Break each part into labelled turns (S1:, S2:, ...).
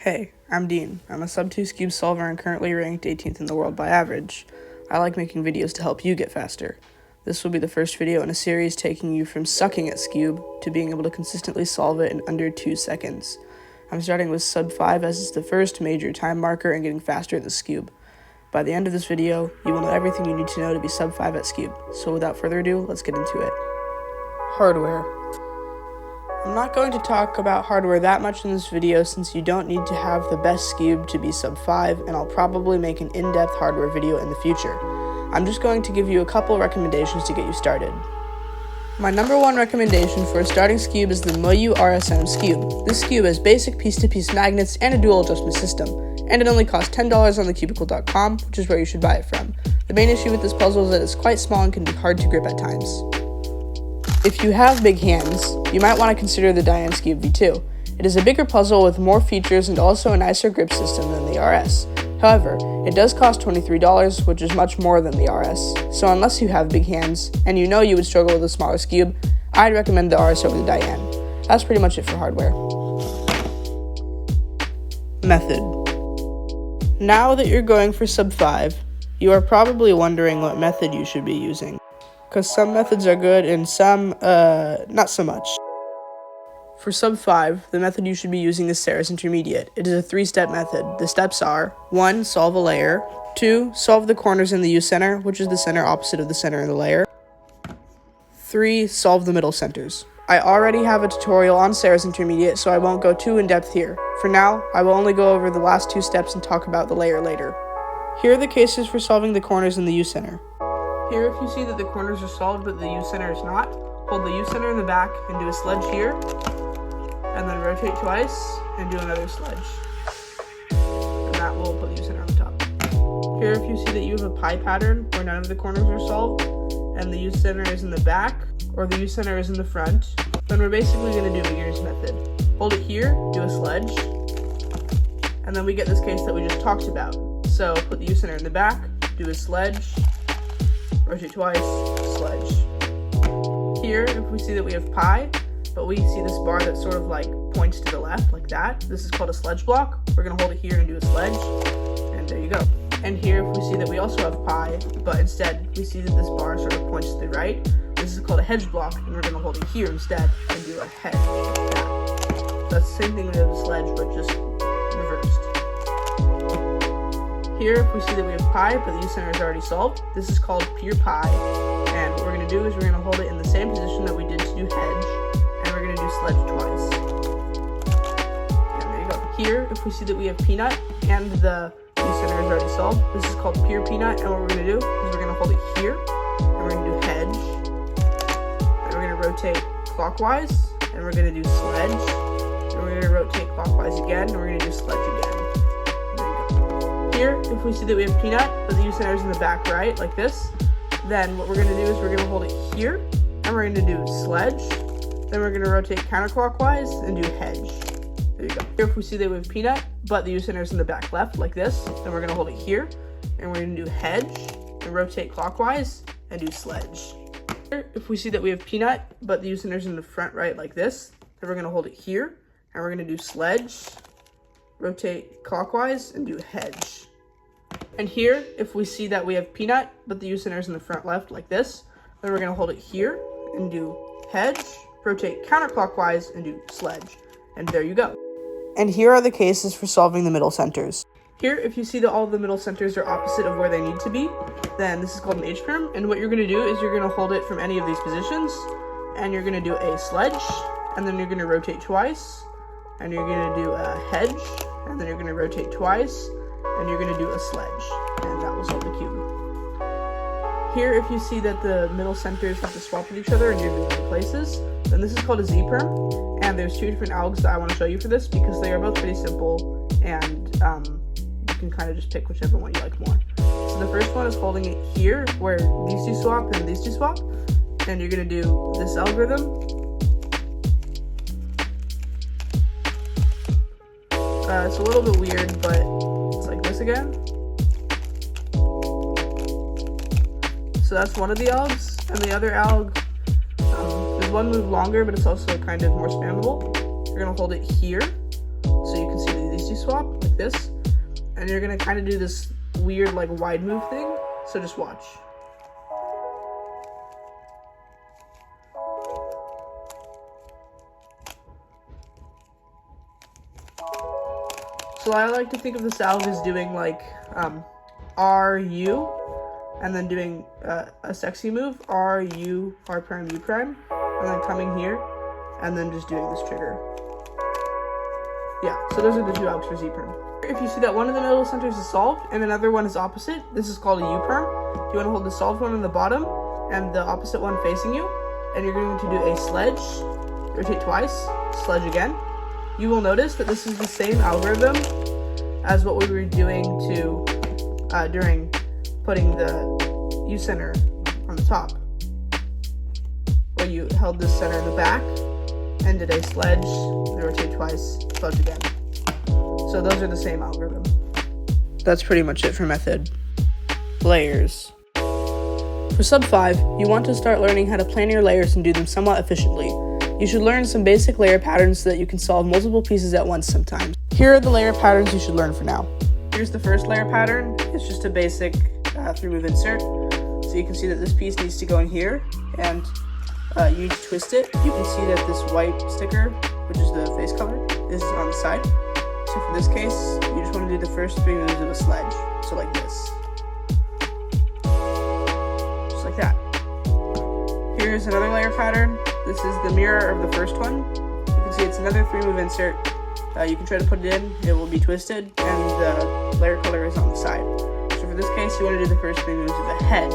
S1: Hey, I'm Dean. I'm a Sub-2 Skewb solver and currently ranked 18th in the world by average. I like making videos to help you get faster. This will be the first video in a series taking you from sucking at Skewb to being able to consistently solve it in under 2 seconds. I'm starting with Sub-5 as it's the first major time marker and getting faster at the Skewb. By the end of this video, you will know everything you need to know to be Sub-5 at Skewb. So without further ado, let's get into it. Hardware. I'm not going to talk about hardware that much in this video since you don't need to have the best Skewb to be Sub-5, and I'll probably make an in-depth hardware video in the future. I'm just going to give you a couple recommendations to get you started. My number one recommendation for a starting Skewb is the Moyu RSM Skewb. This Skewb has basic piece-to-piece magnets and a dual adjustment system, and it only costs $10 on thecubicle.com, which is where you should buy it from. The main issue with this puzzle is that it's quite small and can be hard to grip at times. If you have big hands, you might want to consider the thnx Skewb V2. It is a bigger puzzle with more features and also a nicer grip system than the RS. However, it does cost $23, which is much more than the RS, so unless you have big hands, and you know you would struggle with a smaller Skewb, I'd recommend the RS over the thnx. That's pretty much it for hardware. Method. Now that you're going for Sub-5, you are probably wondering what method you should be using, because some methods are good and some, not so much. For Sub-5, the method you should be using is Sarah's Intermediate. It is a 3-step method. The steps are: 1. Solve a layer. 2. Solve the corners in the U-center, which is the center opposite of the center in the layer. 3. Solve the middle centers. I already have a tutorial on Sarah's Intermediate, so I won't go too in-depth here. For now, I will only go over the last 2 steps and talk about the layer later. Here are the cases for solving the corners in the U-center. Here, if you see that the corners are solved but the U-center is not, hold the U-center in the back and do a sledge here, and then rotate twice and do another sledge. And that will put the U-center on the top. Here, if you see that you have a pie pattern where none of the corners are solved, and the U-center is in the back, or the U-center is in the front, then we're basically going to do Meagher's method. Hold it here, do a sledge, and then we get this case that we just talked about. So, put the U-center in the back, do a sledge, rotate twice, sledge. Here, if we see that we have pi, but we see this bar that sort of like points to the left, like that, this is called a sledge block. We're going to hold it here and do a sledge, and there you go. And here, if we see that we also have pi, but instead we see that this bar sort of points to the right, this is called a hedge block, and we're going to hold it here instead and do a hedge, like that. So that's the same thing with a sledge, but just reversed. Here, if we see that we have pi, but the U-center is already solved, this is called pure pi, and what we're going to do is we're going to hold it in the same position that we did to do hedge, and we're going to do sledge twice. And there you go. Here, if we see that we have peanut, and the U-center is already solved, this is called pure peanut, and what we're going to do is we're going to hold it here, and we're going to do hedge, and we're going to rotate clockwise, and we're going to do sledge, and we're going to rotate clockwise again, and we're going to do sledge again. Here, if we see that we have peanut, but the U-center is in the back right, like this, then what we're going to do is we're going to hold it here, and we're going to do sledge, then we're going to rotate counterclockwise and do hedge. There you go. Here, if we see that we have peanut, but the U-center is in the back left, like this, then we're going to hold it here, and we're going to do hedge, and rotate clockwise, and do sledge. Here, if we see that we have peanut, but the U-center is in the front right, like this, then we're going to hold it here, and we're going to do sledge, rotate clockwise, and do hedge. And here, if we see that we have peanut, but the U-center is in the front left, like this, then we're going to hold it here and do hedge, rotate counterclockwise, and do sledge. And there you go. And here are the cases for solving the middle centers. Here, if you see that all of the middle centers are opposite of where they need to be, then this is called an H-perm. And what you're going to do is you're going to hold it from any of these positions, and you're going to do a sledge, and then you're going to rotate twice, and you're going to do a hedge, and then you're going to rotate twice, and you're going to do a sledge, and that will solve the cube. Here, if you see that the middle centers have to swap with each other and you're moving places, then this is called a Z-perm, and there's 2 different algs that I want to show you for this because they are both pretty simple, and you can kind of just pick whichever one you like more. So the first one is holding it here, where these 2 swap and these 2 swap, and you're going to do this algorithm. It's a little bit weird, but it's like this again. So that's one of the algs, and the other alg, there's one move longer, but it's also kind of more spammable. You're going to hold it here, so you can see that these opacity swap, like this. And you're gonna kind of do this weird, like, wide move thing. So just watch. So I like to think of this alg as doing like RU, and then doing a sexy move, RU, R prime, U prime, and then coming here, and then just doing this trigger. Yeah, so those are the two algs for Z perm. If you see that one of the middle centers is solved and another one is opposite, this is called a U perm. You want to hold the solved one on the bottom and the opposite one facing you, and you're going to do a sledge, rotate twice, sledge again. You will notice that this is the same algorithm as what we were doing during putting the U center on the top, where you held this center in the back and did a sledge, rotate twice, sledge again. So those are the same algorithm. That's pretty much it for method. Layers. For Sub-5, you want to start learning how to plan your layers and do them somewhat efficiently. You should learn some basic layer patterns so that you can solve multiple pieces at once sometimes. Here are the layer patterns you should learn for now. Here's the first layer pattern. It's just a basic 3-move insert. So you can see that this piece needs to go in here, and you need to twist it. You can see that this white sticker, which is the face color, is on the side. So for this case, you just want to do the first 3 moves of a sledge. So like this. Just like that. Here's another layer pattern. This is the mirror of the first one. You can see it's another 3-move insert. You can try to put it in, it will be twisted, and the layer color is on the side. So for this case, you want to do the first 3 moves of a hedge.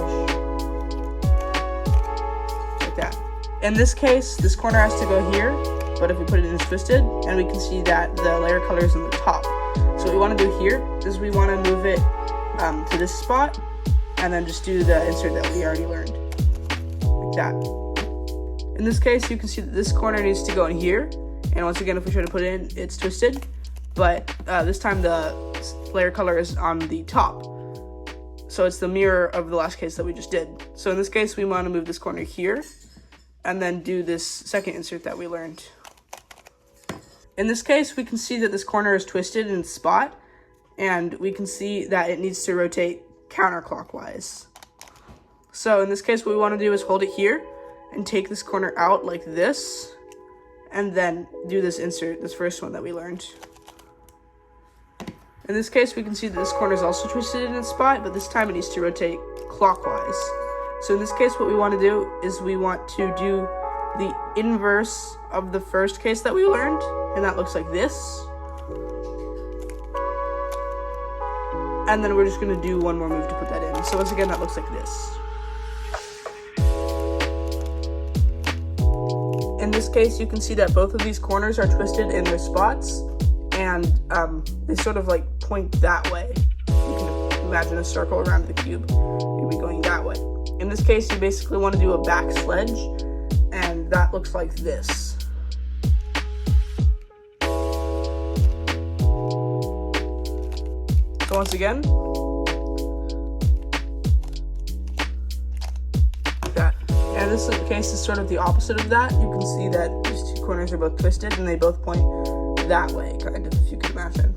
S1: Like that. In this case, this corner has to go here, but if we put it in as twisted, and we can see that the layer color is on the top. So what we want to do here is we want to move it to this spot, and then just do the insert that we already learned. Like that. In this case, you can see that this corner needs to go in here, and once again, if we try to put it in, it's twisted, but this time the layer color is on the top. So it's the mirror of the last case that we just did. So in this case, we want to move this corner here, and then do this second insert that we learned. In this case, we can see that this corner is twisted in its spot, and we can see that it needs to rotate counterclockwise. So in this case, what we want to do is hold it here, and take this corner out like this, and then do this insert, this first one that we learned. In this case, we can see that this corner is also twisted in its spot, but this time it needs to rotate clockwise. So in this case, what we want to do is we want to do the inverse of the first case that we learned, and that looks like this. And then we're just going to do one more move to put that in. So once again, that looks like this. In this case, you can see that both of these corners are twisted in their spots, and they sort of like point that way. You can imagine a circle around the cube. You'd be going that way. In this case, you basically want to do a back sledge, and that looks like this. So once again, like that. And this case is sort of the opposite of that. You can see that these two corners are both twisted, and they both point that way, kind of, if you can imagine.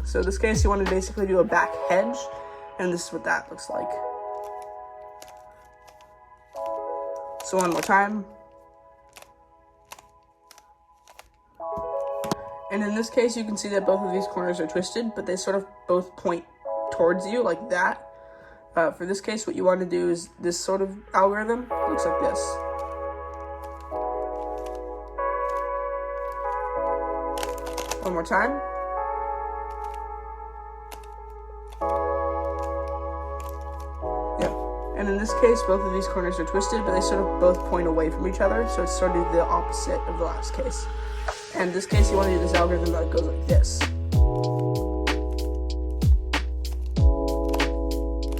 S1: So in this case, you want to basically do a back hedge, and this is what that looks like. So one more time. And in this case, you can see that both of these corners are twisted, but they sort of both point towards you like that. For this case, what you want to do is this sort of algorithm. It looks like this. One more time. Yeah. And in this case, both of these corners are twisted, but they sort of both point away from each other, so it's sort of the opposite of the last case. And in this case, you want to do this algorithm that goes like this.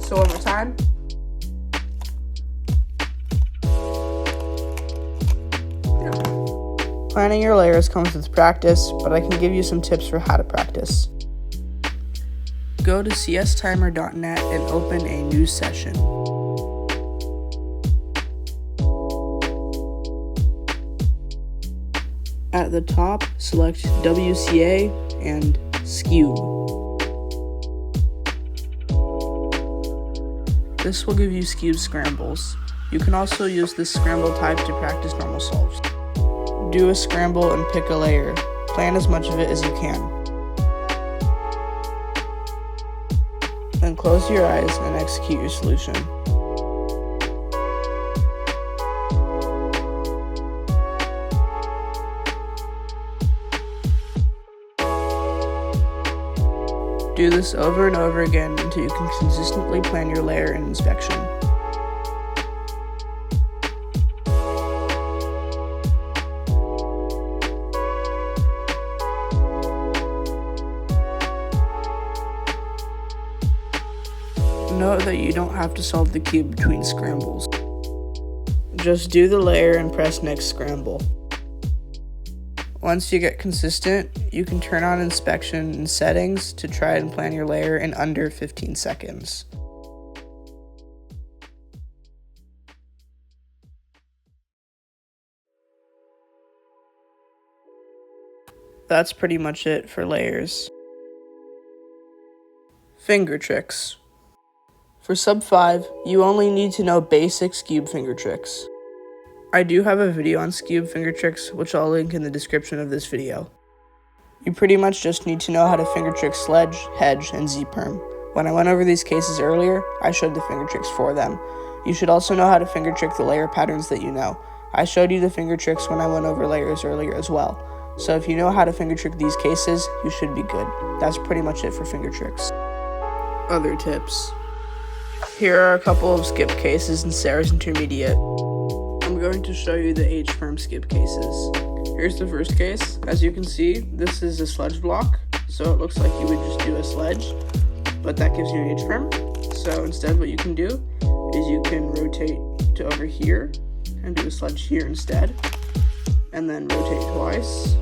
S1: So one more time. Yeah. Planning your layers comes with practice, but I can give you some tips for how to practice. Go to cstimer.net and open a new session. At the top, select WCA and Skewb. This will give you Skewb scrambles. You can also use this scramble type to practice normal solves. Do a scramble and pick a layer. Plan as much of it as you can. Then close your eyes and execute your solution. Do this over and over again until you can consistently plan your layer and inspection. Note that you don't have to solve the cube between scrambles. Just do the layer and press next scramble. Once you get consistent, you can turn on inspection and settings to try and plan your layer in under 15 seconds. That's pretty much it for layers. Fingertricks. For Sub-5, you only need to know basic Skewb fingertricks. I do have a video on Skewb fingertricks, which I'll link in the description of this video. You pretty much just need to know how to fingertrick sledge, hedge, and z-perm. When I went over these cases earlier, I showed the fingertricks for them. You should also know how to fingertrick the layer patterns that you know. I showed you the fingertricks when I went over layers earlier as well. So if you know how to fingertrick these cases, you should be good. That's pretty much it for fingertricks. Other tips. Here are a couple of skip cases in Sarah's Intermediate. I'm going to show you the H-firm skip cases. Here's the first case. As you can see, this is a sledge block, so it looks like you would just do a sledge, but that gives you an H-firm. So instead what you can do is you can rotate to over here and do a sledge here instead, and then rotate twice,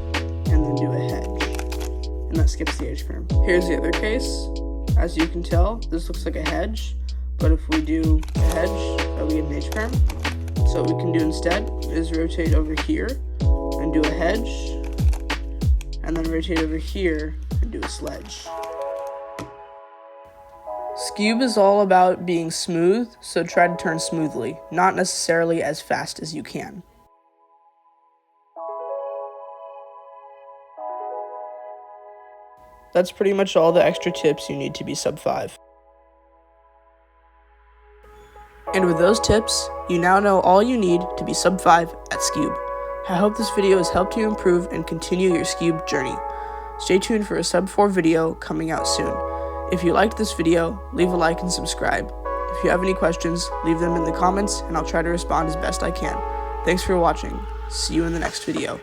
S1: and then do a hedge. And that skips the H-firm. Here's the other case. As you can tell, this looks like a hedge, but if we do a hedge, we get an H-firm. So what we can do instead is rotate over here and do a hedge, and then rotate over here and do a sledge. Skewb is all about being smooth, so try to turn smoothly, not necessarily as fast as you can. That's pretty much all the extra tips you need to be Sub-5. And with those tips, you now know all you need to be Sub-5 at Skewb. I hope this video has helped you improve and continue your Skewb journey. Stay tuned for a Sub-4 video coming out soon. If you liked this video, leave a like and subscribe. If you have any questions, leave them in the comments and I'll try to respond as best I can. Thanks for watching. See you in the next video.